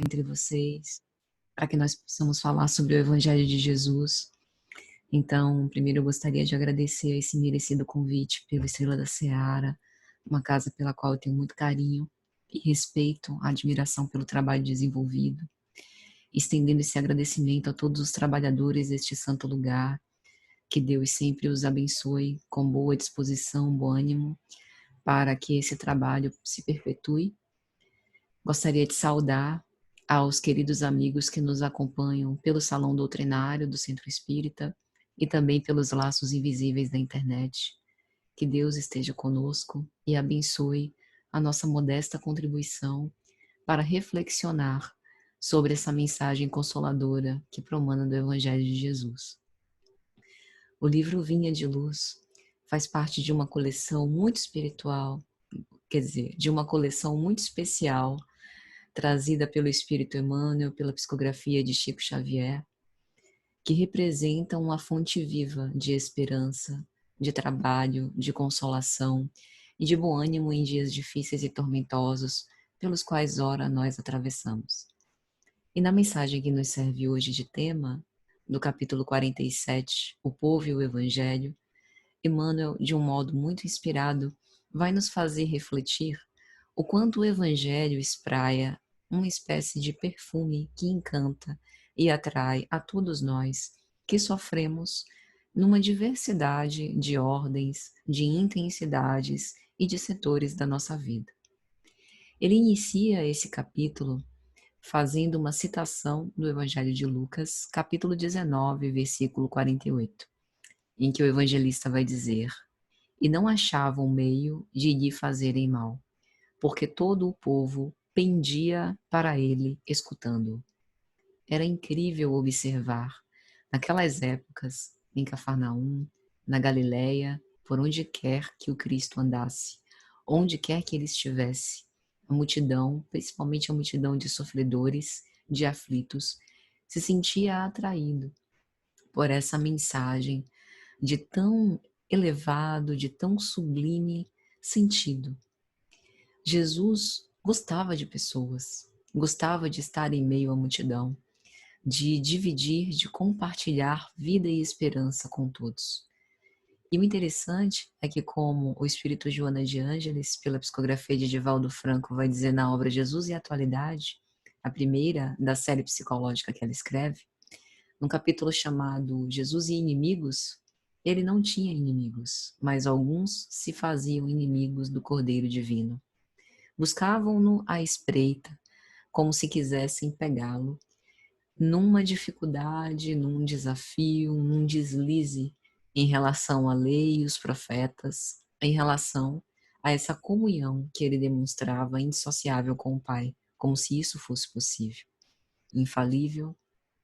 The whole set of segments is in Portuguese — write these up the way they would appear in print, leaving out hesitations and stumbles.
entre vocês, para que nós possamos falar sobre o Evangelho de Jesus. Então, primeiro eu gostaria de agradecer a esse merecido convite pela Estrela da Seara, uma casa pela qual eu tenho muito carinho e respeito, admiração pelo trabalho desenvolvido, estendendo esse agradecimento a todos os trabalhadores deste santo lugar, que Deus sempre os abençoe com boa disposição, bom ânimo, para que esse trabalho se perpetue. Gostaria de saudar aos queridos amigos que nos acompanham pelo Salão Doutrinário do Centro Espírita e também pelos laços invisíveis da internet. Que Deus esteja conosco e abençoe a nossa modesta contribuição para reflexionar sobre essa mensagem consoladora que promana do Evangelho de Jesus. O livro Vinha de Luz faz parte de uma coleção muito espiritual, quer dizer, de uma coleção muito especial, trazida pelo Espírito Emmanuel, pela psicografia de Chico Xavier, que representam uma fonte viva de esperança, de trabalho, de consolação e de bom ânimo em dias difíceis e tormentosos, pelos quais ora nós atravessamos. E na mensagem que nos serve hoje de tema, do capítulo 47, O Povo e o Evangelho, Emmanuel, de um modo muito inspirado, vai nos fazer refletir o quanto o Evangelho espraia uma espécie de perfume que encanta e atrai a todos nós que sofremos numa diversidade de ordens, de intensidades e de setores da nossa vida. Ele inicia esse capítulo fazendo uma citação do Evangelho de Lucas, capítulo 19, versículo 48, em que o evangelista vai dizer: "E não achavam meio de lhe fazerem mal, porque todo o povo pendia para ele, escutando-o." Era incrível observar, naquelas épocas, em Cafarnaum, na Galileia, por onde quer que o Cristo andasse, onde quer que ele estivesse, a multidão, principalmente a multidão de sofredores, de aflitos, se sentia atraído por essa mensagem de tão elevado, de tão sublime sentido. Jesus gostava de pessoas, gostava de estar em meio à multidão, de dividir, de compartilhar vida e esperança com todos. E o interessante é que, como o espírito Joana de Ângeles, pela psicografia de Divaldo Franco, vai dizer na obra Jesus e a Atualidade, a primeira da série psicológica que ela escreve, num capítulo chamado Jesus e Inimigos, ele não tinha inimigos, mas alguns se faziam inimigos do Cordeiro Divino. Buscavam-no à espreita, como se quisessem pegá-lo, numa dificuldade, num desafio, num deslize em relação à lei e os profetas, em relação a essa comunhão que ele demonstrava indissociável com o Pai, como se isso fosse possível. Infalível,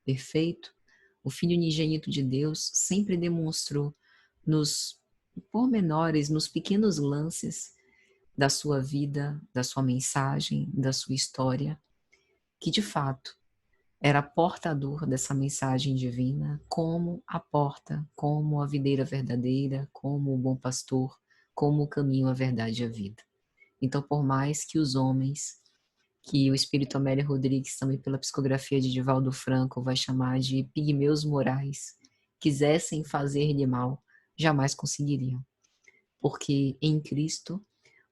perfeito, o Filho unigênito de Deus sempre demonstrou nos pormenores, nos pequenos lances da sua vida, da sua mensagem, da sua história, que de fato era portador dessa mensagem divina, como a porta, como a videira verdadeira, como o bom pastor, como o caminho, a verdade e a vida. Então, por mais que os homens, que o espírito Amélia Rodrigues, também pela psicografia de Divaldo Franco, vai chamar de pigmeus morais, quisessem fazer-lhe mal, jamais conseguiriam. Porque em Cristo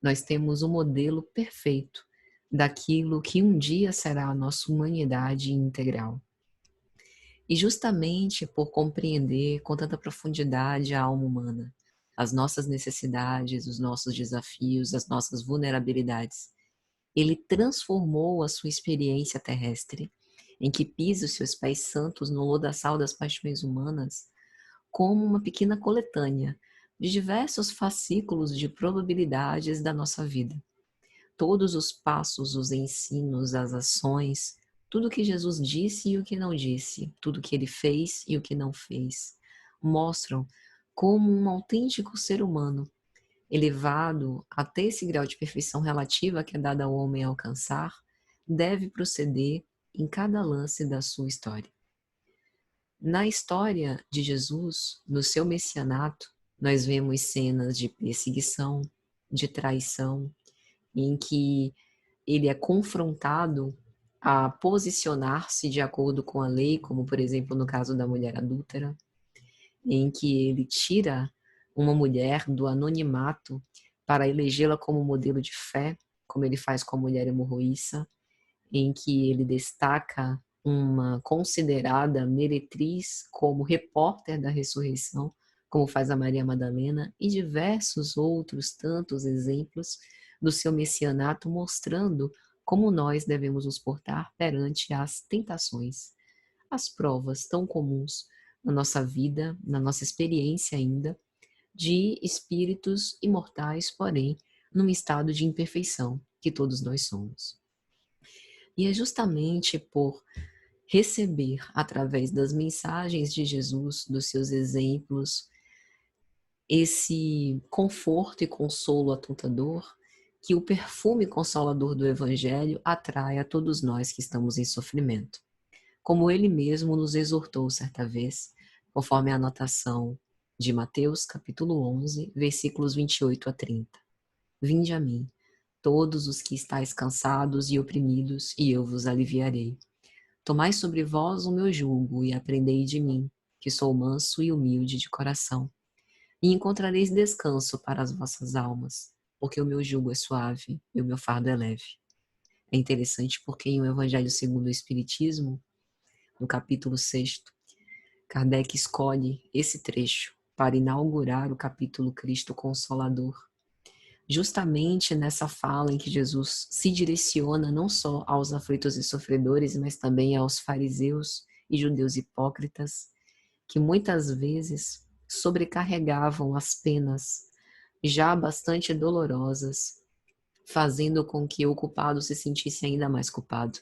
nós temos o modelo perfeito daquilo que um dia será a nossa humanidade integral. E justamente por compreender com tanta profundidade a alma humana, as nossas necessidades, os nossos desafios, as nossas vulnerabilidades, ele transformou a sua experiência terrestre, em que pisa os seus pés santos no lodaçal das paixões humanas, como uma pequena coletânea de diversos fascículos de probabilidades da nossa vida. Todos os passos, os ensinos, as ações, tudo o que Jesus disse e o que não disse, tudo o que ele fez e o que não fez, mostram como um autêntico ser humano, elevado até esse grau de perfeição relativa que é dado ao homem alcançar, deve proceder em cada lance da sua história. Na história de Jesus, no seu messianato, nós vemos cenas de perseguição, de traição, em que ele é confrontado a posicionar-se de acordo com a lei, como por exemplo no caso da mulher adúltera, em que ele tira uma mulher do anonimato para elegê-la como modelo de fé, como ele faz com a mulher hemorroíça, em que ele destaca uma considerada meretriz como repórter da ressurreição, como faz a Maria Madalena, e diversos outros tantos exemplos do seu messianato mostrando como nós devemos nos portar perante as tentações, as provas tão comuns na nossa vida, na nossa experiência ainda, de espíritos imortais, porém, num estado de imperfeição, que todos nós somos. E é justamente por receber, através das mensagens de Jesus, dos seus exemplos, esse conforto e consolo atuntador, que o perfume consolador do Evangelho atrai a todos nós que estamos em sofrimento. Como ele mesmo nos exortou certa vez, conforme a anotação de Mateus, capítulo 11, versículos 28 a 30. Vinde a mim, todos os que estáis cansados e oprimidos, e eu vos aliviarei. Tomai sobre vós o meu jugo e aprendei de mim, que sou manso e humilde de coração, e encontrareis descanso para as vossas almas, porque o meu jugo é suave e o meu fardo é leve. É interessante porque em O Evangelho segundo o Espiritismo, no capítulo 6º, Kardec escolhe esse trecho para inaugurar o capítulo Cristo Consolador, justamente nessa fala em que Jesus se direciona não só aos aflitos e sofredores, mas também aos fariseus e judeus hipócritas, que muitas vezes sobrecarregavam as penas já bastante dolorosas, fazendo com que o culpado se sentisse ainda mais culpado.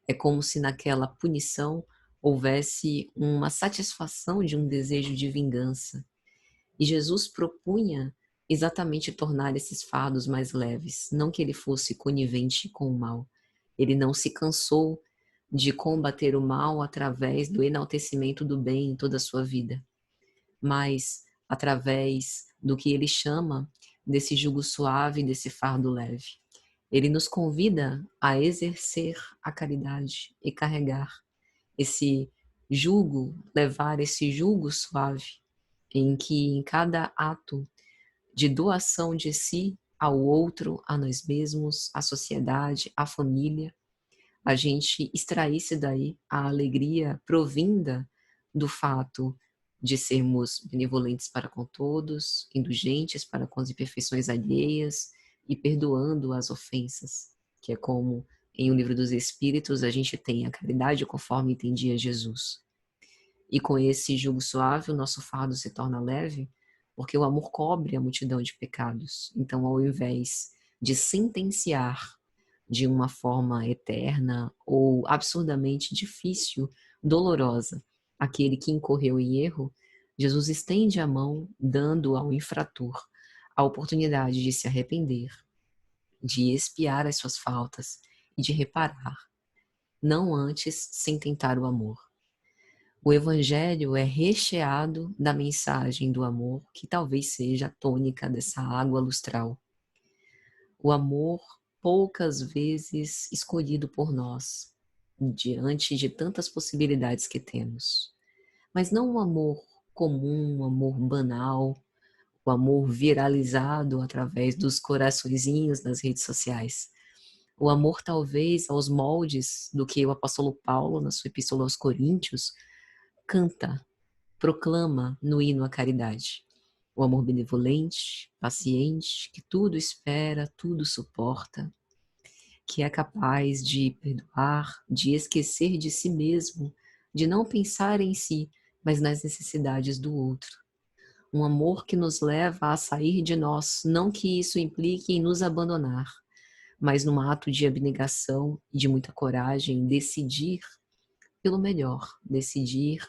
É como se naquela punição houvesse uma satisfação de um desejo de vingança. E Jesus propunha exatamente tornar esses fardos mais leves, não que ele fosse conivente com o mal. Ele não se cansou de combater o mal através do enaltecimento do bem em toda a sua vida, mas através do que ele chama desse jugo suave, desse fardo leve. Ele nos convida a exercer a caridade e carregar esse jugo, levar esse jugo suave, em que em cada ato de doação de si ao outro, a nós mesmos, à sociedade, à família, a gente extraísse daí a alegria provinda do fato de sermos benevolentes para com todos, indulgentes para com as imperfeições alheias e perdoando as ofensas, que é como em O Livro dos Espíritos a gente tem a caridade conforme entendia Jesus. E com esse jugo suave o nosso fardo se torna leve, porque o amor cobre a multidão de pecados. Então, ao invés de sentenciar de uma forma eterna ou absurdamente difícil, dolorosa, aquele que incorreu em erro, Jesus estende a mão, dando ao infrator a oportunidade de se arrepender, de expiar as suas faltas e de reparar, não antes sem tentar o amor. O Evangelho é recheado da mensagem do amor, que talvez seja a tônica dessa água lustral. O amor, poucas vezes escolhido por nós, diante de tantas possibilidades que temos. Mas não um amor comum, um amor banal, o amor viralizado através dos coraçõezinhos nas redes sociais. O amor, talvez, aos moldes do que o apóstolo Paulo, na sua epístola aos Coríntios, canta, proclama no hino à caridade. O amor benevolente, paciente, que tudo espera, tudo suporta, que é capaz de perdoar, de esquecer de si mesmo, de não pensar em si, mas nas necessidades do outro. Um amor que nos leva a sair de nós, não que isso implique em nos abandonar, mas num ato de abnegação e de muita coragem, decidir pelo melhor, decidir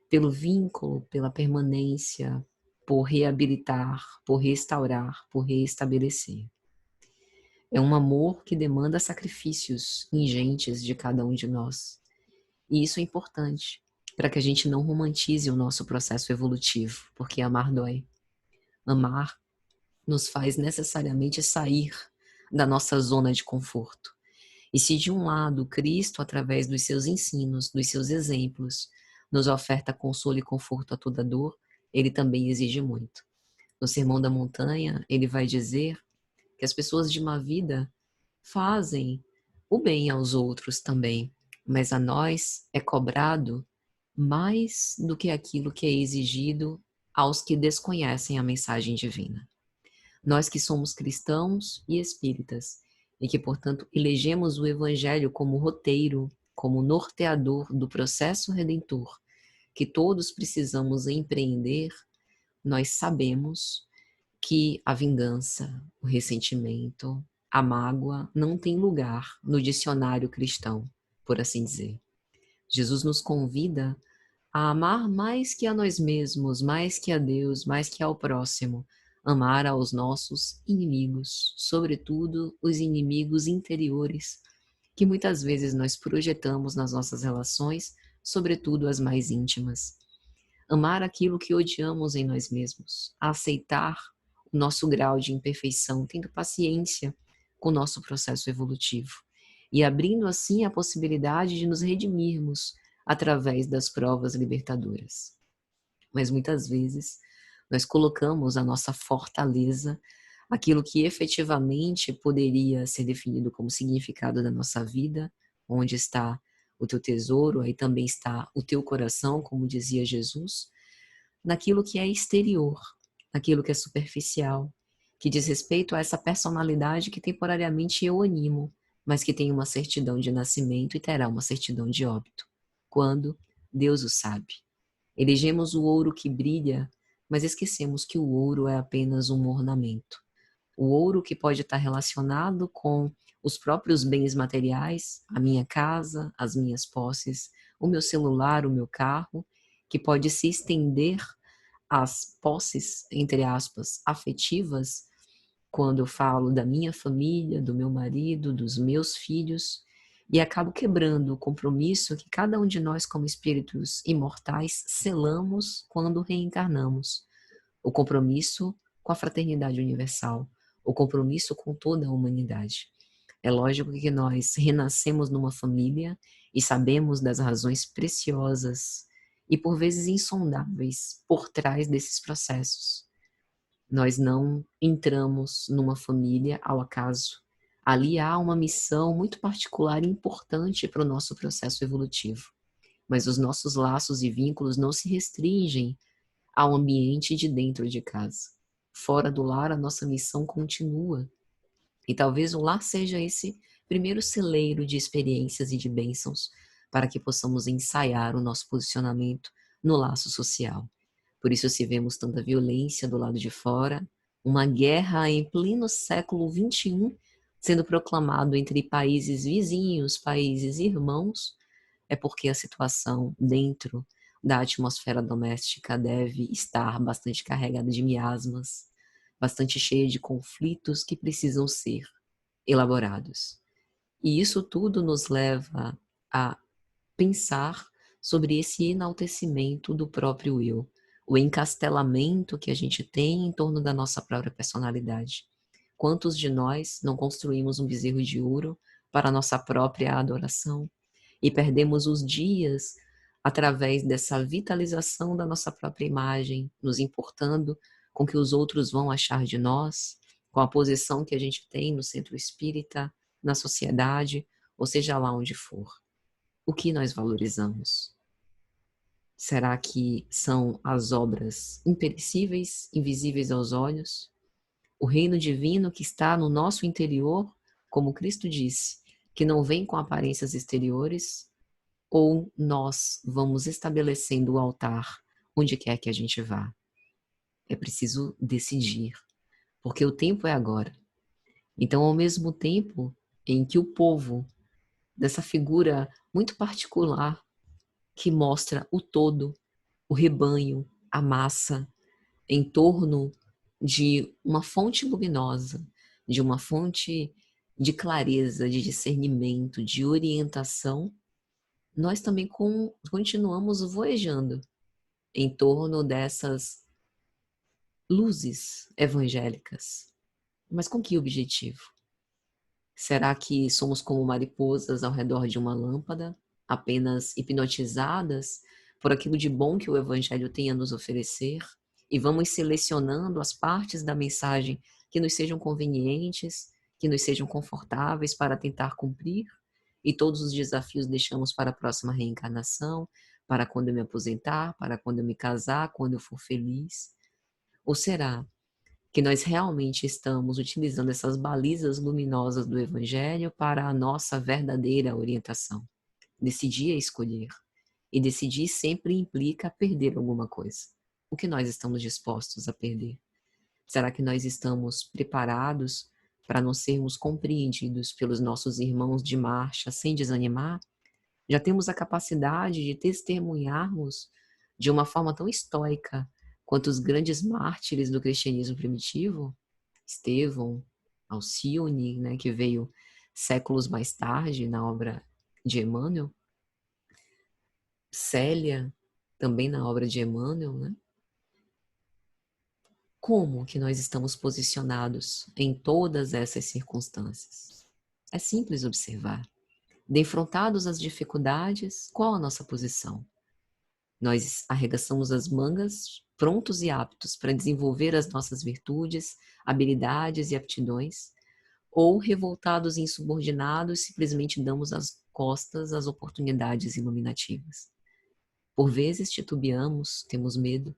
pelo vínculo, pela permanência, por reabilitar, por restaurar, por reestabelecer. É um amor que demanda sacrifícios ingentes de cada um de nós. E isso é importante para que a gente não romantize o nosso processo evolutivo, porque amar dói. Amar nos faz necessariamente sair da nossa zona de conforto. E se de um lado Cristo, através dos seus ensinos, dos seus exemplos, nos oferta consolo e conforto a toda dor, ele também exige muito. No Sermão da Montanha, ele vai dizer que as pessoas de má vida fazem o bem aos outros também, mas a nós é cobrado mais do que aquilo que é exigido aos que desconhecem a mensagem divina. Nós que somos cristãos e espíritas, e que, portanto, elegemos o Evangelho como roteiro, como norteador do processo redentor, que todos precisamos empreender, nós sabemos que a vingança, o ressentimento, a mágoa não tem lugar no dicionário cristão, por assim dizer. Jesus nos convida a amar mais que a nós mesmos, mais que a Deus, mais que ao próximo, amar aos nossos inimigos, sobretudo os inimigos interiores, que muitas vezes nós projetamos nas nossas relações, sobretudo as mais íntimas. Amar aquilo que odiamos em nós mesmos, aceitar o nosso grau de imperfeição, tendo paciência com o nosso processo evolutivo e abrindo assim a possibilidade de nos redimirmos através das provas libertadoras. Mas muitas vezes nós colocamos a nossa fortaleza, aquilo que efetivamente poderia ser definido como significado da nossa vida, onde está o teu tesouro, aí também está o teu coração, como dizia Jesus, naquilo que é exterior, naquilo que é superficial, que diz respeito a essa personalidade que temporariamente eu animo, mas que tem uma certidão de nascimento e terá uma certidão de óbito. Quando? Deus o sabe. Elegemos o ouro que brilha, mas esquecemos que o ouro é apenas um ornamento. O ouro que pode estar relacionado com os próprios bens materiais, a minha casa, as minhas posses, o meu celular, o meu carro, que pode se estender às posses, entre aspas, afetivas, quando eu falo da minha família, do meu marido, dos meus filhos, e acabo quebrando o compromisso que cada um de nós, como espíritos imortais, selamos quando reencarnamos. O compromisso com a fraternidade universal, o compromisso com toda a humanidade. É lógico que nós renascemos numa família e sabemos das razões preciosas e por vezes insondáveis por trás desses processos. Nós não entramos numa família ao acaso. Ali há uma missão muito particular e importante para o nosso processo evolutivo. Mas os nossos laços e vínculos não se restringem ao ambiente de dentro de casa. Fora do lar, a nossa missão continua. E talvez o lar seja esse primeiro celeiro de experiências e de bênçãos para que possamos ensaiar o nosso posicionamento no laço social. Por isso, se vemos tanta violência do lado de fora, uma guerra em pleno século XXI sendo proclamado entre países vizinhos, países irmãos, é porque a situação dentro da atmosfera doméstica deve estar bastante carregada de miasmas, bastante cheia de conflitos que precisam ser elaborados. E isso tudo nos leva a pensar sobre esse enaltecimento do próprio eu, o encastelamento que a gente tem em torno da nossa própria personalidade. Quantos de nós não construímos um bezerro de ouro para a nossa própria adoração e perdemos os dias através dessa vitalização da nossa própria imagem, nos importando com o que os outros vão achar de nós, com a posição que a gente tem no centro espírita, na sociedade, ou seja lá onde for. O que nós valorizamos? Será que são as obras imperecíveis, invisíveis aos olhos? O reino divino que está no nosso interior, como Cristo disse, que não vem com aparências exteriores? Ou nós vamos estabelecendo o altar onde quer que a gente vá? É preciso decidir, porque o tempo é agora. Então, ao mesmo tempo em que o povo, dessa figura muito particular, que mostra o todo, o rebanho, a massa, em torno de uma fonte luminosa, de uma fonte de clareza, de discernimento, de orientação, nós também continuamos voejando em torno dessas luzes evangélicas. Mas com que objetivo? Será que somos como mariposas ao redor de uma lâmpada, apenas hipnotizadas por aquilo de bom que o Evangelho tem a nos oferecer, e vamos selecionando as partes da mensagem que nos sejam convenientes, que nos sejam confortáveis para tentar cumprir, e todos os desafios deixamos para a próxima reencarnação, para quando eu me aposentar, para quando eu me casar, quando eu for feliz? Ou será que nós realmente estamos utilizando essas balizas luminosas do Evangelho para a nossa verdadeira orientação? Decidir é escolher, e decidir sempre implica perder alguma coisa. O que nós estamos dispostos a perder? Será que nós estamos preparados para não sermos compreendidos pelos nossos irmãos de marcha sem desanimar? Já temos a capacidade de testemunharmos de uma forma tão estoica quanto os grandes mártires do cristianismo primitivo? Estevão, Alcione, né, que veio séculos mais tarde na obra de Emmanuel, Célia, também na obra de Emmanuel, né? Como que nós estamos posicionados em todas essas circunstâncias? É simples observar. Defrontados às dificuldades, qual a nossa posição? Nós arregaçamos as mangas, prontos e aptos para desenvolver as nossas virtudes, habilidades e aptidões, ou revoltados e insubordinados, simplesmente damos as costas às oportunidades iluminativas. Por vezes titubeamos, temos medo.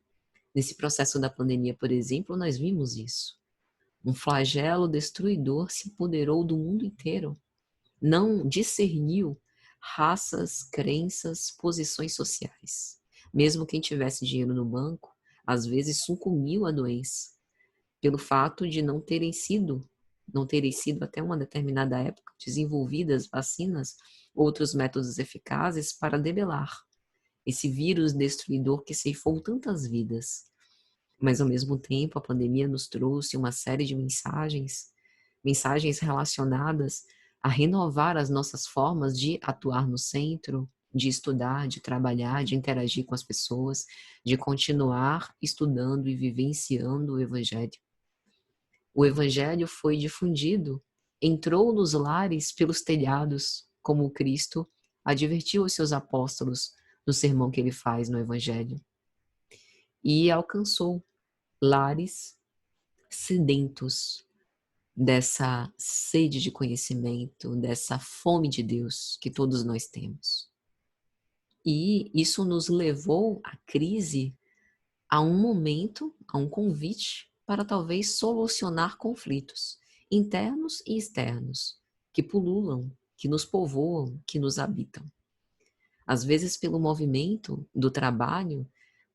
Nesse processo da pandemia, por exemplo, nós vimos isso. Um flagelo destruidor se apoderou do mundo inteiro. Não discerniu raças, crenças, posições sociais. Mesmo quem tivesse dinheiro no banco, às vezes sucumbiu à doença, pelo fato de não terem sido até uma determinada época desenvolvidas vacinas, outros métodos eficazes para debelar esse vírus destruidor que ceifou tantas vidas. Mas ao mesmo tempo, a pandemia nos trouxe uma série de mensagens relacionadas a renovar as nossas formas de atuar no centro, de estudar, de trabalhar, de interagir com as pessoas, de continuar estudando e vivenciando o Evangelho. O Evangelho foi difundido, entrou nos lares pelos telhados, como Cristo advertiu os seus apóstolos no sermão que ele faz no Evangelho, e alcançou lares sedentos dessa sede de conhecimento, dessa fome de Deus que todos nós temos. E isso nos levou à crise, a um momento, a um convite para talvez solucionar conflitos internos e externos que pululam, que nos povoam, que nos habitam. Às vezes, pelo movimento do trabalho,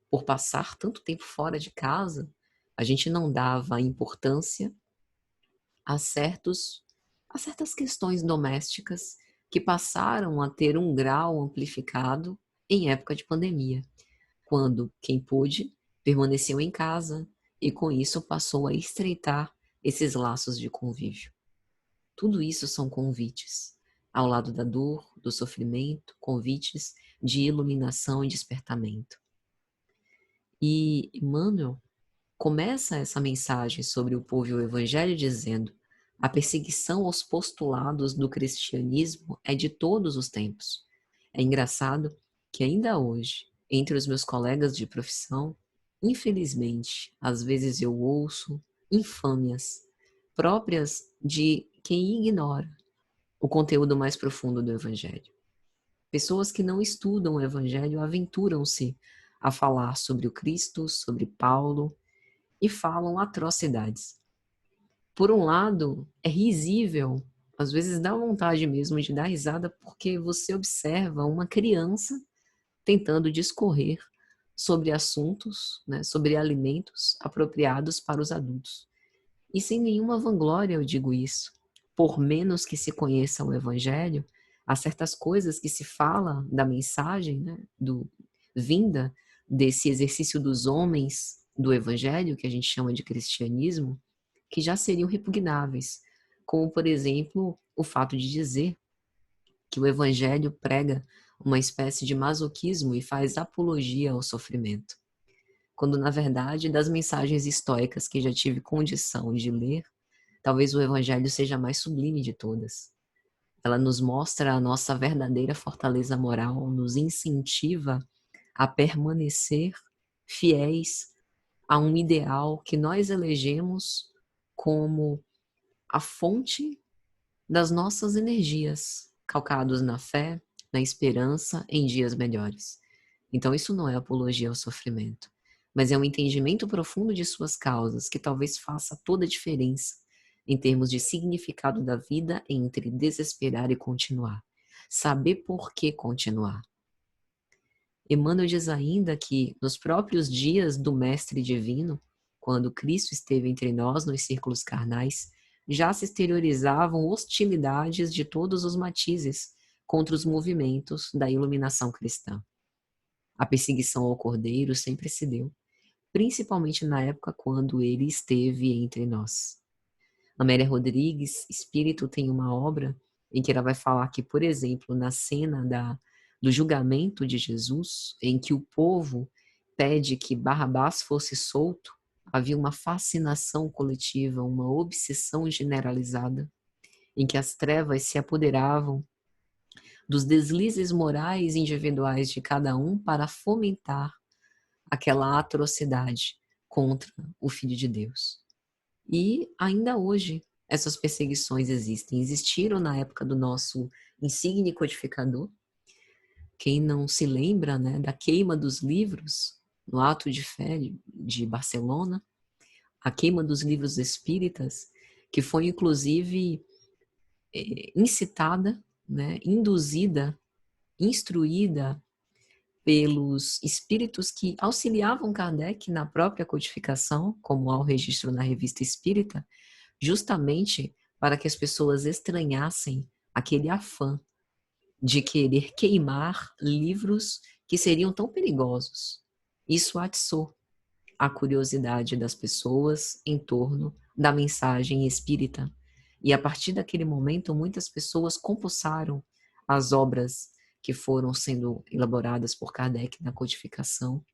por passar tanto tempo fora de casa, a gente não dava importância a certas questões domésticas que passaram a ter um grau amplificado em época de pandemia, quando quem pôde permaneceu em casa e com isso passou a estreitar esses laços de convívio. Tudo isso são convites, ao lado da dor, do sofrimento, convites de iluminação e despertamento. E Emmanuel começa essa mensagem sobre o povo e o Evangelho dizendo: a perseguição aos postulados do cristianismo é de todos os tempos. É engraçado que ainda hoje, entre os meus colegas de profissão, infelizmente, às vezes eu ouço infâmias próprias de quem ignora o conteúdo mais profundo do Evangelho. Pessoas que não estudam o Evangelho aventuram-se a falar sobre o Cristo, sobre Paulo, e falam atrocidades. Por um lado, é risível, às vezes dá vontade mesmo de dar risada, porque você observa uma criança tentando discorrer sobre assuntos, né, sobre alimentos apropriados para os adultos. E sem nenhuma vanglória eu digo isso. Por menos que se conheça o Evangelho, há certas coisas que se fala da mensagem, né, vinda desse exercício dos homens do Evangelho, que a gente chama de cristianismo, que já seriam repugnáveis, como, por exemplo, o fato de dizer que o Evangelho prega uma espécie de masoquismo e faz apologia ao sofrimento, quando, na verdade, das mensagens estoicas que já tive condição de ler, Talvez o evangelho seja a mais sublime de todas. Ela nos mostra a nossa verdadeira fortaleza moral, nos incentiva a permanecer fiéis a um ideal que nós elegemos como a fonte das nossas energias, calcados na fé, na esperança em dias melhores. Então isso não é apologia ao sofrimento, mas é um entendimento profundo de suas causas que talvez faça toda a diferença em termos de significado da vida entre desesperar e continuar. Saber por que continuar. Emmanuel diz ainda que nos próprios dias do Mestre Divino, quando Cristo esteve entre nós nos círculos carnais, já se exteriorizavam hostilidades de todos os matizes contra os movimentos da iluminação cristã. A perseguição ao Cordeiro sempre se deu, principalmente na época quando ele esteve entre nós. Amélia Rodrigues, Espírito, tem uma obra em que ela vai falar que, por exemplo, na cena do julgamento de Jesus, em que o povo pede que Barrabás fosse solto, havia uma fascinação coletiva, uma obsessão generalizada, em que as trevas se apoderavam dos deslizes morais individuais de cada um para fomentar aquela atrocidade contra o Filho de Deus. E ainda hoje essas perseguições existem. Existiram na época do nosso insigne codificador. Quem não se lembra, né, da queima dos livros no Ato de Fé de Barcelona, a queima dos livros espíritas, que foi inclusive incitada, né, induzida, instruída pelos espíritos que auxiliavam Kardec na própria codificação, como há o registro na Revista Espírita, justamente para que as pessoas estranhassem aquele afã de querer queimar livros que seriam tão perigosos. Isso atiçou a curiosidade das pessoas em torno da mensagem espírita. E a partir daquele momento, muitas pessoas compulsaram as obras que foram sendo elaboradas por Kardec na codificação,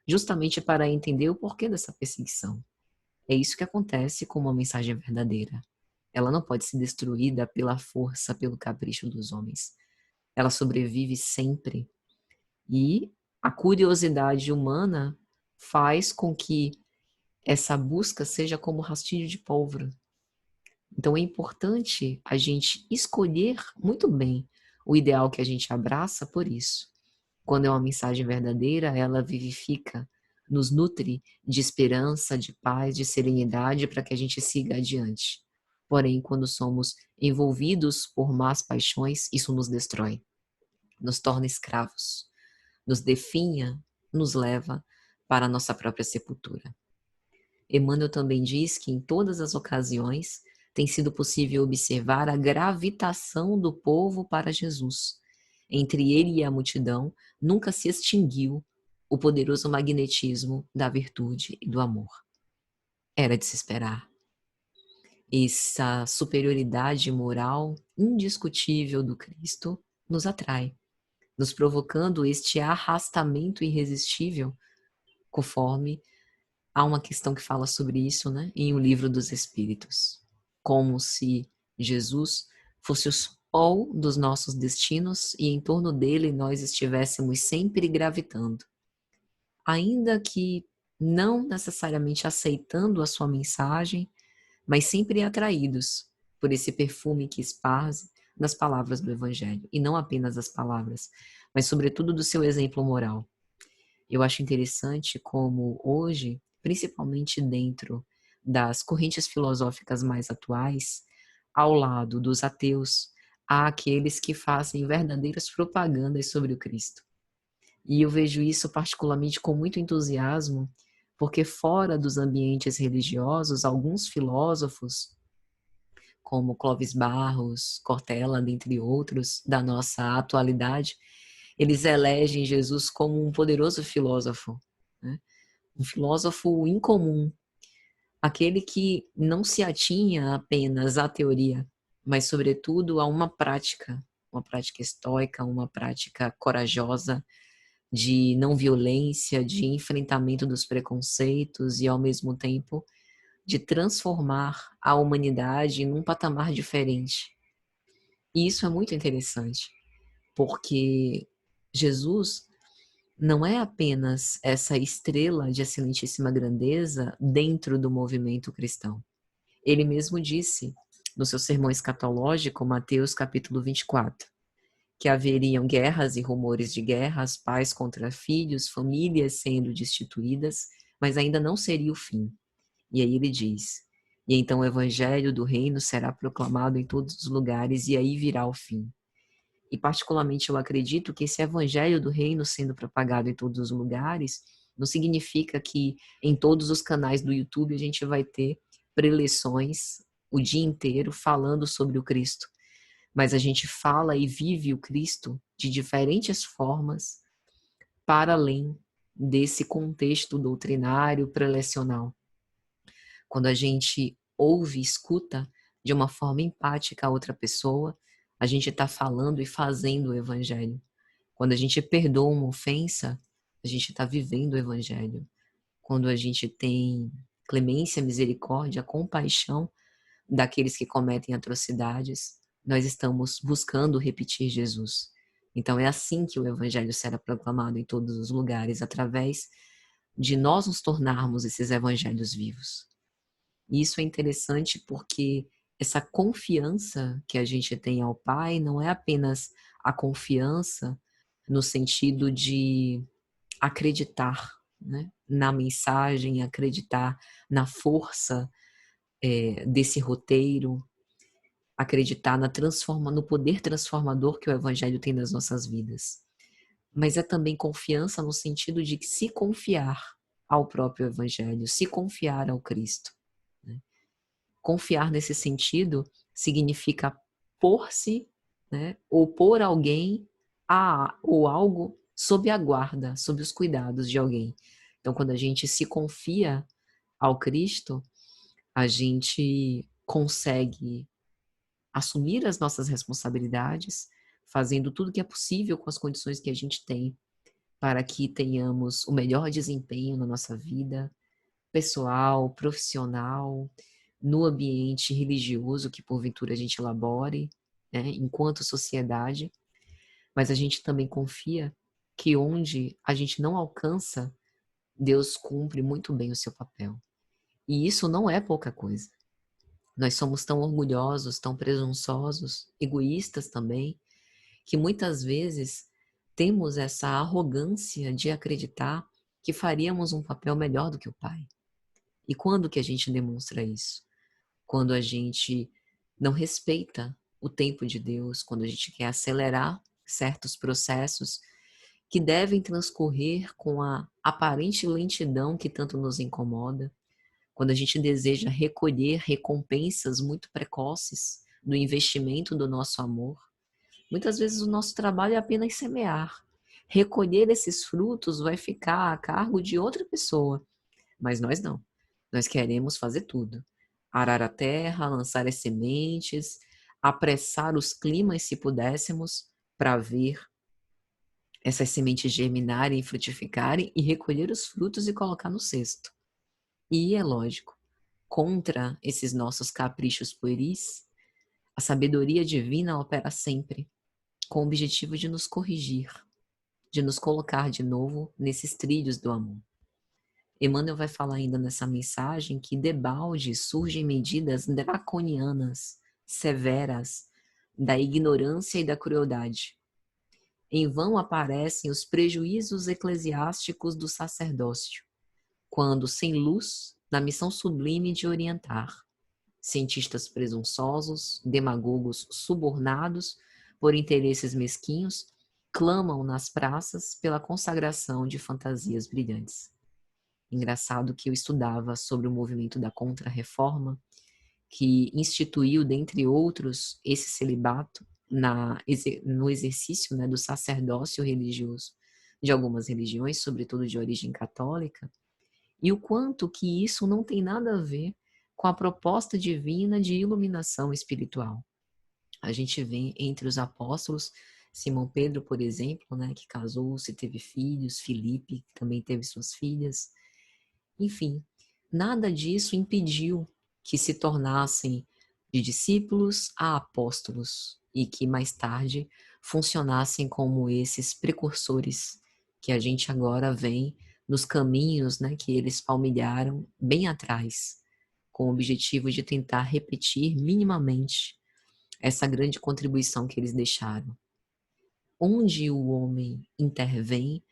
justamente para entender o porquê dessa perseguição. É isso que acontece com uma mensagem verdadeira. Ela não pode ser destruída pela força, pelo capricho dos homens. Ela sobrevive sempre. E a curiosidade humana faz com que essa busca seja como rastilho de pólvora. Então é importante a gente escolher muito bem o ideal que a gente abraça por isso. Quando é uma mensagem verdadeira, ela vivifica, nos nutre de esperança, de paz, de serenidade para que a gente siga adiante. Porém, quando somos envolvidos por más paixões, isso nos destrói, nos torna escravos, nos definha, nos leva para a nossa própria sepultura. Emmanuel também diz que em todas as ocasiões tem sido possível observar a gravitação do povo para Jesus. Entre ele e a multidão nunca se extinguiu o poderoso magnetismo da virtude e do amor. Era de se esperar. Essa superioridade moral indiscutível do Cristo nos atrai, nos provocando este arrastamento irresistível, conforme há uma questão que fala sobre isso, né, em O Livro dos Espíritos. Como se Jesus fosse o sol dos nossos destinos e em torno dele nós estivéssemos sempre gravitando. Ainda que não necessariamente aceitando a sua mensagem, mas sempre atraídos por esse perfume que esparze das palavras do Evangelho. E não apenas as palavras, mas sobretudo do seu exemplo moral. Eu acho interessante como hoje, principalmente dentro das correntes filosóficas mais atuais, ao lado dos ateus, há aqueles que fazem verdadeiras propagandas sobre o Cristo. E eu vejo isso particularmente com muito entusiasmo, porque fora dos ambientes religiosos, alguns filósofos, como Clóvis Barros, Cortella, dentre outros, da nossa atualidade, eles elegem Jesus como um poderoso filósofo, né? Um filósofo incomum, aquele que não se atinha apenas à teoria, mas, sobretudo, a uma prática estoica, uma prática corajosa, de não violência, de enfrentamento dos preconceitos e, ao mesmo tempo, de transformar a humanidade num patamar diferente. E isso é muito interessante, porque Jesus não é apenas essa estrela de excelentíssima grandeza dentro do movimento cristão. Ele mesmo disse no seu sermão escatológico, Mateus capítulo 24, que haveriam guerras e rumores de guerras, pais contra filhos, famílias sendo destituídas, mas ainda não seria o fim. E aí ele diz: e então o evangelho do reino será proclamado em todos os lugares, e aí virá o fim. E particularmente eu acredito que esse evangelho do reino sendo propagado em todos os lugares não significa que em todos os canais do YouTube a gente vai ter preleções o dia inteiro falando sobre o Cristo, mas a gente fala e vive o Cristo de diferentes formas para além desse contexto doutrinário prelecional. Quando a gente ouve e escuta de uma forma empática a outra pessoa, a gente está falando e fazendo o evangelho. Quando a gente perdoa uma ofensa, a gente está vivendo o evangelho. Quando a gente tem clemência, misericórdia, compaixão daqueles que cometem atrocidades, nós estamos buscando repetir Jesus. Então é assim que o evangelho será proclamado em todos os lugares, através de nós nos tornarmos esses evangelhos vivos. E isso é interessante porque essa confiança que a gente tem ao Pai não é apenas a confiança no sentido de acreditar, né, na mensagem, acreditar na força desse roteiro, acreditar no poder transformador que o Evangelho tem nas nossas vidas. Mas é também confiança no sentido de se confiar ao próprio Evangelho, se confiar ao Cristo. Né? Confiar nesse sentido significa pôr-se, né, ou pôr alguém ou algo sob a guarda, sob os cuidados de alguém. Então, quando a gente se confia ao Cristo, a gente consegue assumir as nossas responsabilidades, fazendo tudo que é possível com as condições que a gente tem, para que tenhamos o melhor desempenho na nossa vida pessoal, profissional, no ambiente religioso que porventura a gente elabore, né, enquanto sociedade, mas a gente também confia que onde a gente não alcança, Deus cumpre muito bem o seu papel. E isso não é pouca coisa. Nós somos tão orgulhosos, tão presunçosos, egoístas também, que muitas vezes temos essa arrogância de acreditar que faríamos um papel melhor do que o Pai. E quando que a gente demonstra isso? Quando a gente não respeita o tempo de Deus, quando a gente quer acelerar certos processos que devem transcorrer com a aparente lentidão que tanto nos incomoda, quando a gente deseja recolher recompensas muito precoces do investimento do nosso amor. Muitas vezes o nosso trabalho é apenas semear. Recolher esses frutos vai ficar a cargo de outra pessoa, mas nós não. Nós queremos fazer tudo. Arar a terra, lançar as sementes, apressar os climas se pudéssemos, para ver essas sementes germinarem e frutificarem e recolher os frutos e colocar no cesto. E é lógico, contra esses nossos caprichos pueris, a sabedoria divina opera sempre, com o objetivo de nos corrigir, de nos colocar de novo nesses trilhos do amor. Emmanuel vai falar ainda nessa mensagem que debalde surgem medidas draconianas, severas, da ignorância e da crueldade. Em vão aparecem os prejuízos eclesiásticos do sacerdócio, quando, sem luz, na missão sublime de orientar, cientistas presunçosos, demagogos subornados por interesses mesquinhos, clamam nas praças pela consagração de fantasias brilhantes. Engraçado que eu estudava sobre o movimento da Contra-Reforma, que instituiu, dentre outros, esse celibato no exercício, né, do sacerdócio religioso de algumas religiões, sobretudo de origem católica, e o quanto que isso não tem nada a ver com a proposta divina de iluminação espiritual. A gente vê entre os apóstolos Simão Pedro, por exemplo, né, que casou-se, teve filhos, Filipe, que também teve suas filhas, enfim, nada disso impediu que se tornassem de discípulos a apóstolos e que mais tarde funcionassem como esses precursores que a gente agora vem nos caminhos, né, que eles palmilharam bem atrás, com o objetivo de tentar repetir minimamente essa grande contribuição que eles deixaram. Onde o homem intervém,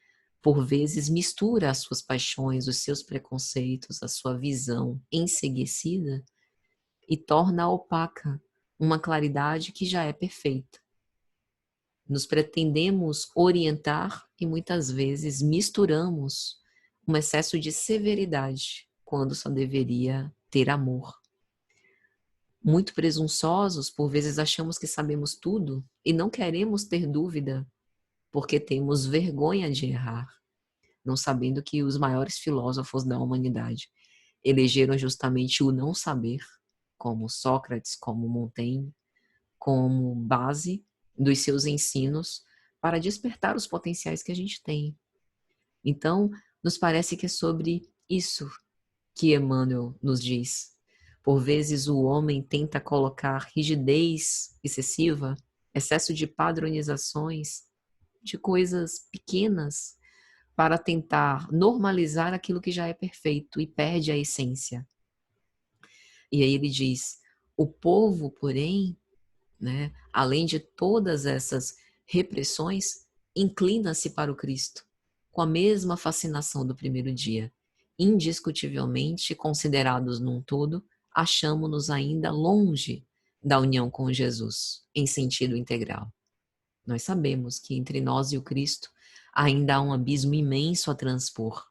por vezes mistura as suas paixões, os seus preconceitos, a sua visão enceguecida e torna opaca uma claridade que já é perfeita. Nos pretendemos orientar e muitas vezes misturamos um excesso de severidade, quando só deveria ter amor. Muito presunçosos, por vezes achamos que sabemos tudo e não queremos ter dúvida, porque temos vergonha de errar, não sabendo que os maiores filósofos da humanidade elegeram justamente o não saber, como Sócrates, como Montaigne, como base dos seus ensinos para despertar os potenciais que a gente tem. Então, nos parece que é sobre isso que Emmanuel nos diz. Por vezes o homem tenta colocar rigidez excessiva, excesso de padronizações, de coisas pequenas, para tentar normalizar aquilo que já é perfeito e perde a essência. E aí ele diz, o povo, porém, né, além de todas essas repressões, inclina-se para o Cristo, com a mesma fascinação do primeiro dia. Indiscutivelmente, considerados num todo, achamo-nos ainda longe da união com Jesus, em sentido integral. Nós sabemos que entre nós e o Cristo ainda há um abismo imenso a transpor,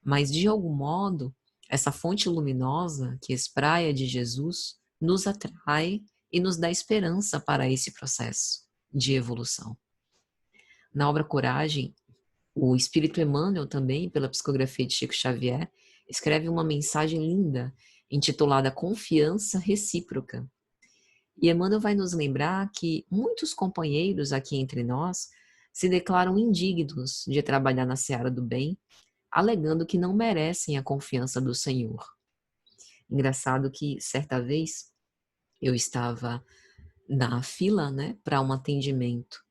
mas de algum modo, essa fonte luminosa que espraia de Jesus nos atrai e nos dá esperança para esse processo de evolução. Na obra Coragem, o Espírito Emmanuel também, pela psicografia de Chico Xavier, escreve uma mensagem linda, intitulada Confiança Recíproca. E Emmanuel vai nos lembrar que muitos companheiros aqui entre nós se declaram indignos de trabalhar na seara do bem, alegando que não merecem a confiança do Senhor. Engraçado que, certa vez, eu estava na fila, né, para um atendimento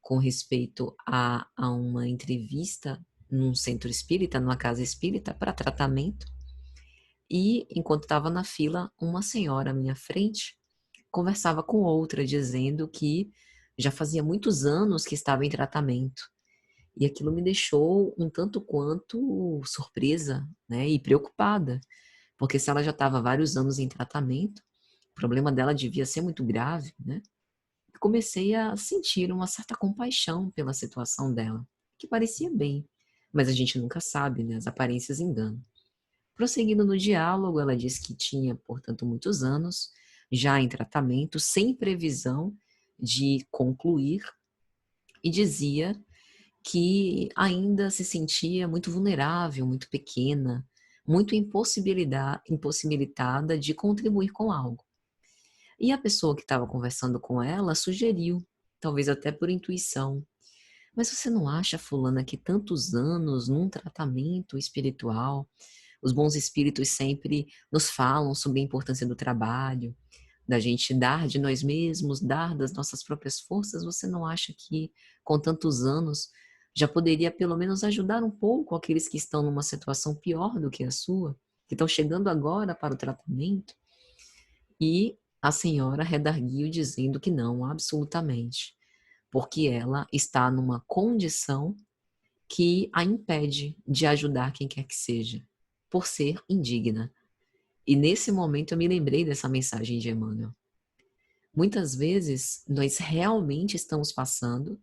com respeito a uma entrevista num centro espírita, numa casa espírita, para tratamento. E, enquanto estava na fila, uma senhora à minha frente conversava com outra, dizendo que já fazia muitos anos que estava em tratamento. E aquilo me deixou um tanto quanto surpresa, né, e preocupada, porque se ela já estava há vários anos em tratamento, o problema dela devia ser muito grave, né? Comecei a sentir uma certa compaixão pela situação dela, que parecia bem, mas a gente nunca sabe, né? As aparências enganam. Prosseguindo no diálogo, ela disse que tinha, portanto, muitos anos, já em tratamento, sem previsão de concluir, e dizia que ainda se sentia muito vulnerável, muito pequena, muito impossibilitada de contribuir com algo. E a pessoa que estava conversando com ela sugeriu, talvez até por intuição, mas você não acha, fulana, que tantos anos num tratamento espiritual, os bons espíritos sempre nos falam sobre a importância do trabalho, da gente dar de nós mesmos, dar das nossas próprias forças, você não acha que, com tantos anos, já poderia pelo menos ajudar um pouco aqueles que estão numa situação pior do que a sua, que estão chegando agora para o tratamento? E a senhora redarguiu dizendo que não, absolutamente, porque ela está numa condição que a impede de ajudar quem quer que seja, por ser indigna. E nesse momento eu me lembrei dessa mensagem de Emmanuel. Muitas vezes nós realmente estamos passando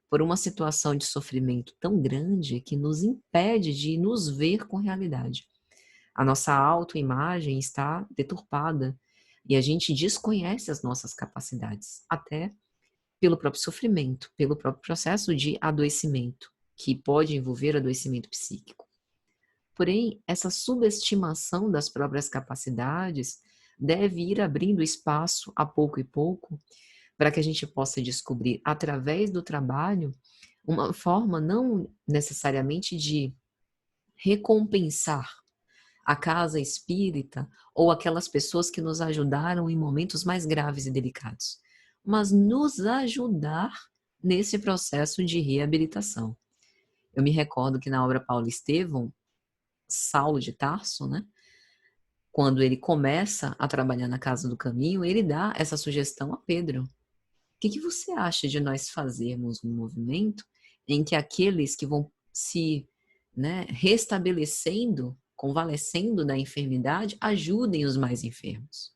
por uma situação de sofrimento tão grande que nos impede de nos ver com realidade. A nossa autoimagem está deturpada e a gente desconhece as nossas capacidades, até pelo próprio sofrimento, pelo próprio processo de adoecimento, que pode envolver adoecimento psíquico. Porém, essa subestimação das próprias capacidades deve ir abrindo espaço a pouco e pouco para que a gente possa descobrir, através do trabalho, uma forma não necessariamente de recompensar a casa espírita ou aquelas pessoas que nos ajudaram em momentos mais graves e delicados, mas nos ajudar nesse processo de reabilitação. Eu me recordo que na obra Paulo Estevão, Saulo de Tarso, né, quando ele começa a trabalhar na Casa do Caminho, ele dá essa sugestão a Pedro. O que você acha de nós fazermos um movimento em que aqueles que vão se, né, restabelecendo, convalescendo da enfermidade, ajudem os mais enfermos?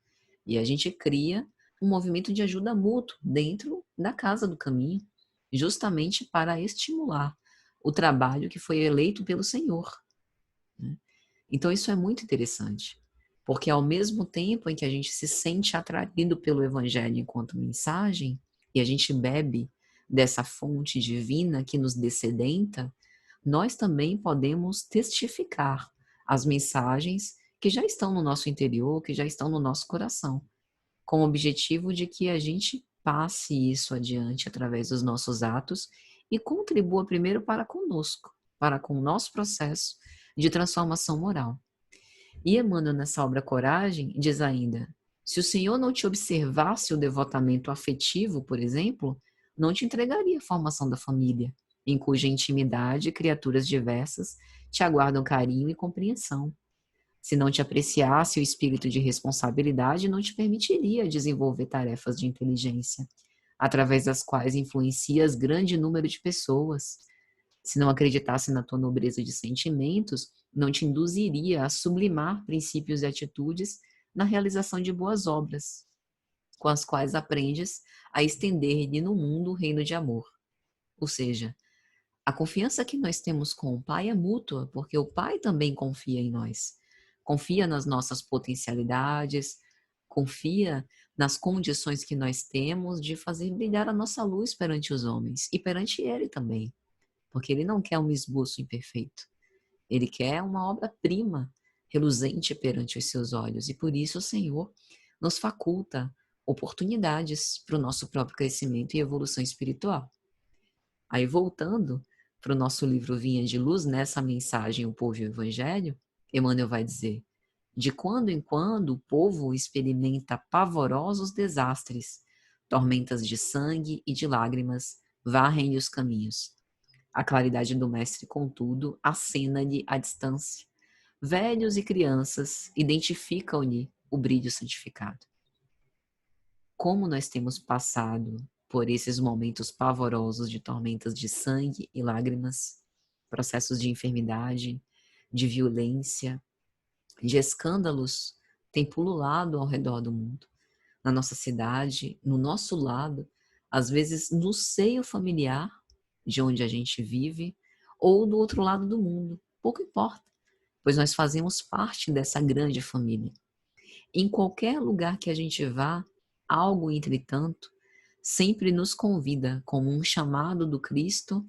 E a gente cria um movimento de ajuda mútua dentro da Casa do Caminho, justamente para estimular o trabalho que foi eleito pelo Senhor, né? Então isso é muito interessante, porque ao mesmo tempo em que a gente se sente atraído pelo Evangelho enquanto mensagem, e a gente bebe dessa fonte divina que nos descedenta, nós também podemos testificar as mensagens que já estão no nosso interior, que já estão no nosso coração, com o objetivo de que a gente passe isso adiante através dos nossos atos e contribua primeiro para conosco, para com o nosso processo de transformação moral. E Emmanuel, nessa obra Coragem, diz ainda: se o Senhor não te observasse o devotamento afetivo, por exemplo, não te entregaria a formação da família, em cuja intimidade criaturas diversas te aguardam carinho e compreensão. Se não te apreciasse o espírito de responsabilidade, não te permitiria desenvolver tarefas de inteligência, através das quais influencias grande número de pessoas. Se não acreditasse na tua nobreza de sentimentos, não te induziria a sublimar princípios e atitudes na realização de boas obras, com as quais aprendes a estender-lhe no mundo o reino de amor. Ou seja, a confiança que nós temos com o Pai é mútua, porque o Pai também confia em nós. Confia nas nossas potencialidades, confia nas condições que nós temos de fazer brilhar a nossa luz perante os homens e perante Ele também, porque Ele não quer um esboço imperfeito. Ele quer uma obra-prima, reluzente perante os seus olhos, e por isso o Senhor nos faculta oportunidades para o nosso próprio crescimento e evolução espiritual. Aí, voltando para o nosso livro Vinha de Luz, nessa mensagem O Povo e o Evangelho, Emmanuel vai dizer: de quando em quando o povo experimenta pavorosos desastres, tormentas de sangue e de lágrimas varrem-lhe os caminhos. A claridade do Mestre, contudo, acena-lhe à distância. Velhos e crianças identificam-lhe o brilho santificado. Como nós temos passado por esses momentos pavorosos de tormentas de sangue e lágrimas, processos de enfermidade, de violência, de escândalos, têm pululado ao redor do mundo, na nossa cidade, no nosso lado, às vezes no seio familiar, de onde a gente vive, ou do outro lado do mundo, pouco importa, pois nós fazemos parte dessa grande família. Em qualquer lugar que a gente vá, algo, entretanto, sempre nos convida como um chamado do Cristo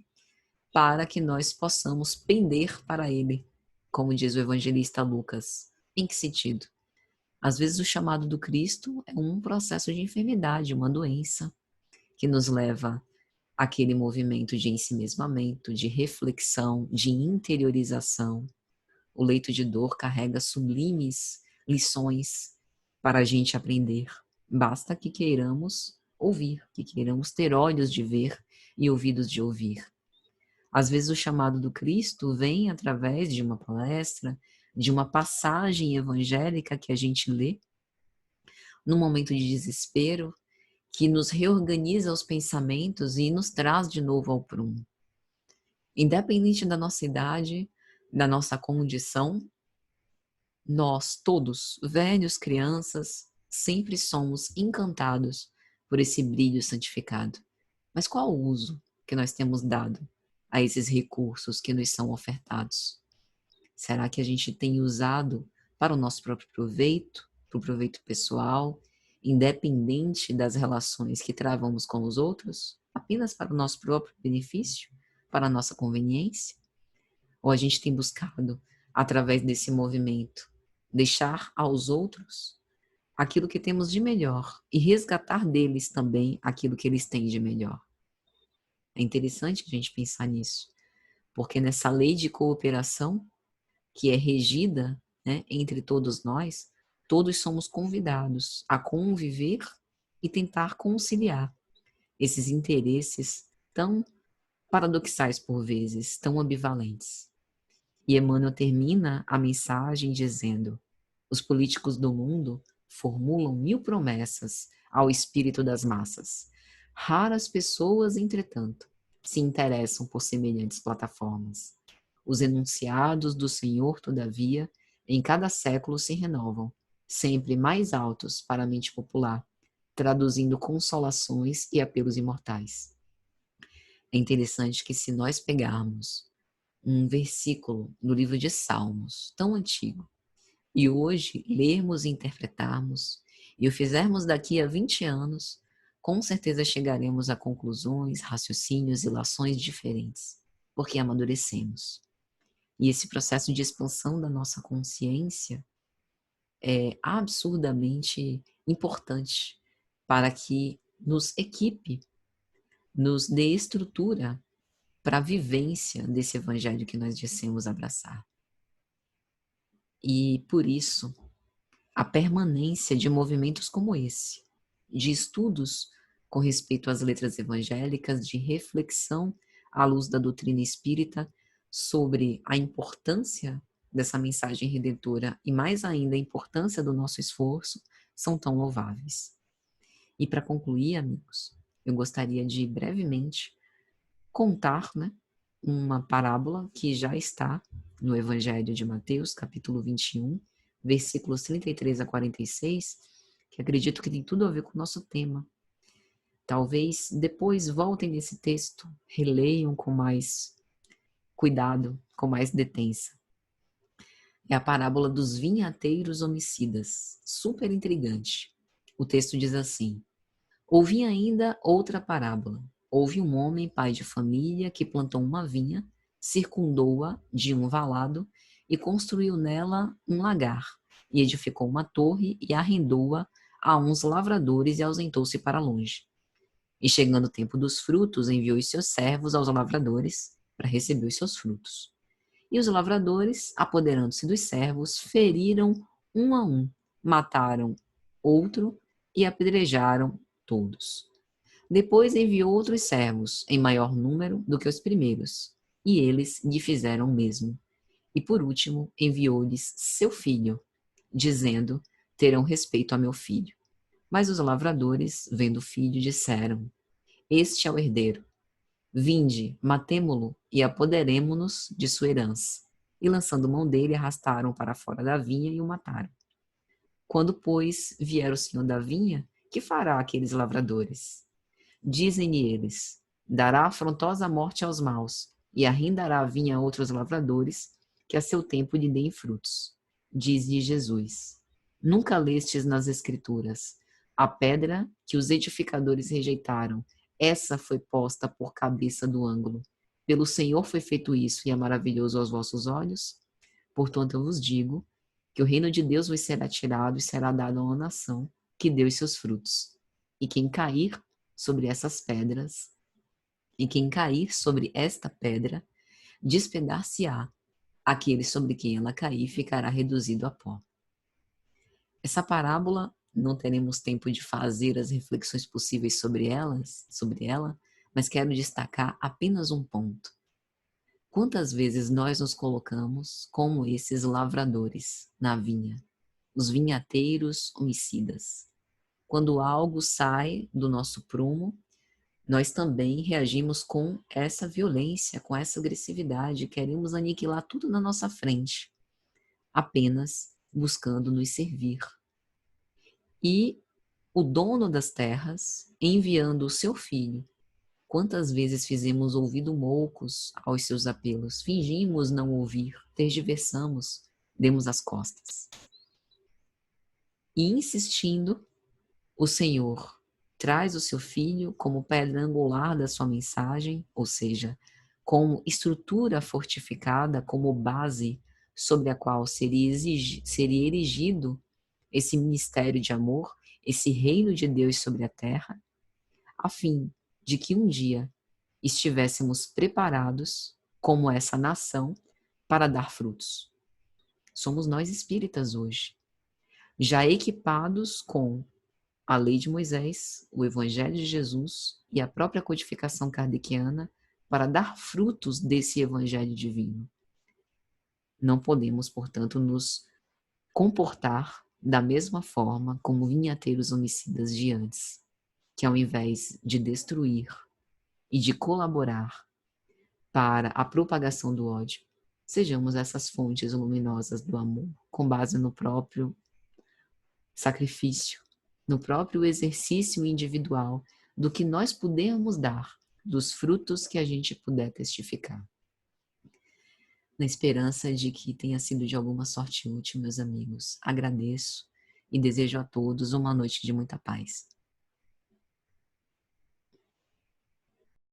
para que nós possamos pender para Ele, como diz o evangelista Lucas. Em que sentido? Às vezes o chamado do Cristo é um processo de enfermidade, uma doença, que nos leva àquele movimento de ensimesmamento, de reflexão, de interiorização. O leito de dor carrega sublimes lições para a gente aprender. Basta que queiramos ouvir, que queiramos ter olhos de ver e ouvidos de ouvir. Às vezes o chamado do Cristo vem através de uma palestra, de uma passagem evangélica que a gente lê, num momento de desespero, que nos reorganiza os pensamentos e nos traz de novo ao prumo. Independente da nossa idade, da nossa condição, nós todos, velhos, crianças, sempre somos encantados por esse brilho santificado. Mas qual o uso que nós temos dado a esses recursos que nos são ofertados? Será que a gente tem usado para o nosso próprio proveito, para o proveito pessoal, independente das relações que travamos com os outros, apenas para o nosso próprio benefício, para a nossa conveniência? Ou a gente tem buscado, através desse movimento, deixar aos outros aquilo que temos de melhor e resgatar deles também aquilo que eles têm de melhor? É interessante a gente pensar nisso, porque nessa lei de cooperação, que é regida, né, entre todos nós, todos somos convidados a conviver e tentar conciliar esses interesses tão paradoxais por vezes, tão ambivalentes. E Emmanuel termina a mensagem dizendo: os políticos do mundo formulam 1000 promessas ao espírito das massas. Raras pessoas, entretanto, se interessam por semelhantes plataformas. Os enunciados do Senhor, todavia, em cada século se renovam, sempre mais altos para a mente popular, traduzindo consolações e apelos imortais. É interessante que, se nós pegarmos um versículo do livro de Salmos, tão antigo, e hoje lermos e interpretarmos, e o fizermos daqui a 20 anos, com certeza chegaremos a conclusões, raciocínios e lações diferentes, porque amadurecemos. E esse processo de expansão da nossa consciência é absurdamente importante para que nos equipe, nos dê estrutura para a vivência desse evangelho que nós dissemos abraçar. E, por isso, a permanência de movimentos como esse, de estudos com respeito às letras evangélicas, de reflexão à luz da doutrina espírita sobre a importância dessa mensagem redentora e, mais ainda, a importância do nosso esforço, são tão louváveis. E, para concluir, amigos, eu gostaria de brevemente contar, né, uma parábola que já está no Evangelho de Mateus, capítulo 21, versículos 33 a 46, que acredito que tem tudo a ver com o nosso tema. Talvez depois voltem nesse texto, releiam com mais cuidado, com mais detença. É a parábola dos vinhateiros homicidas, super intrigante. O texto diz assim: ouvi ainda outra parábola. Houve um homem, pai de família, que plantou uma vinha, circundou-a de um valado e construiu nela um lagar, e edificou uma torre e arrendou-a a uns lavradores e ausentou-se para longe. E chegando o tempo dos frutos, enviou os seus servos aos lavradores para receber os seus frutos. E os lavradores, apoderando-se dos servos, feriram um a um, mataram outro e apedrejaram todos. Depois enviou outros servos, em maior número do que os primeiros, e eles lhe fizeram o mesmo. E por último enviou-lhes seu filho, dizendo: terão respeito a meu filho. Mas os lavradores, vendo o filho, disseram: este é o herdeiro. Vinde, matemo-lo e apoderemo-nos de sua herança. E lançando mão dele, arrastaram para fora da vinha e o mataram. Quando, pois, vier o senhor da vinha, que fará aqueles lavradores? Dizem-lhe eles: dará afrontosa morte aos maus, e arrendará a vinha a outros lavradores, que a seu tempo lhe deem frutos. Diz-lhe Jesus: nunca lestes nas Escrituras: a pedra que os edificadores rejeitaram, essa foi posta por cabeça do ângulo. Pelo Senhor foi feito isso, e é maravilhoso aos vossos olhos? Portanto, eu vos digo que o reino de Deus vos será tirado e será dado a uma nação que deu os seus frutos. E quem cair sobre essas pedras, e quem cair sobre esta pedra, despedaçar-se-á. Aquele sobre quem ela cair ficará reduzido a pó. Essa parábola, não teremos tempo de fazer as reflexões possíveis sobre ela, mas quero destacar apenas um ponto. Quantas vezes nós nos colocamos como esses lavradores na vinha, os vinhateiros homicidas? Quando algo sai do nosso prumo, nós também reagimos com essa violência, com essa agressividade, queremos aniquilar tudo na nossa frente, apenas buscando nos servir. E o dono das terras, enviando o seu filho, quantas vezes fizemos ouvido moucos aos seus apelos, fingimos não ouvir, tergiversamos, demos as costas. E insistindo, o Senhor traz o seu filho como pedra angular da sua mensagem, ou seja, como estrutura fortificada, como base sobre a qual seria erigido esse ministério de amor, esse reino de Deus sobre a terra, a fim de que um dia estivéssemos preparados, como essa nação, para dar frutos. somos nós espíritas hoje, já equipados com a lei de Moisés, o Evangelho de Jesus e a própria codificação kardeciana para dar frutos desse Evangelho divino. Não podemos, portanto, nos comportar da mesma forma como vinhateiros homicidas de antes, que ao invés de destruir e de colaborar para a propagação do ódio, sejamos essas fontes luminosas do amor, com base no próprio sacrifício, no próprio exercício individual do que nós podemos dar, dos frutos que a gente puder testificar. Na esperança de que tenha sido de alguma sorte útil, meus amigos, agradeço e desejo a todos uma noite de muita paz.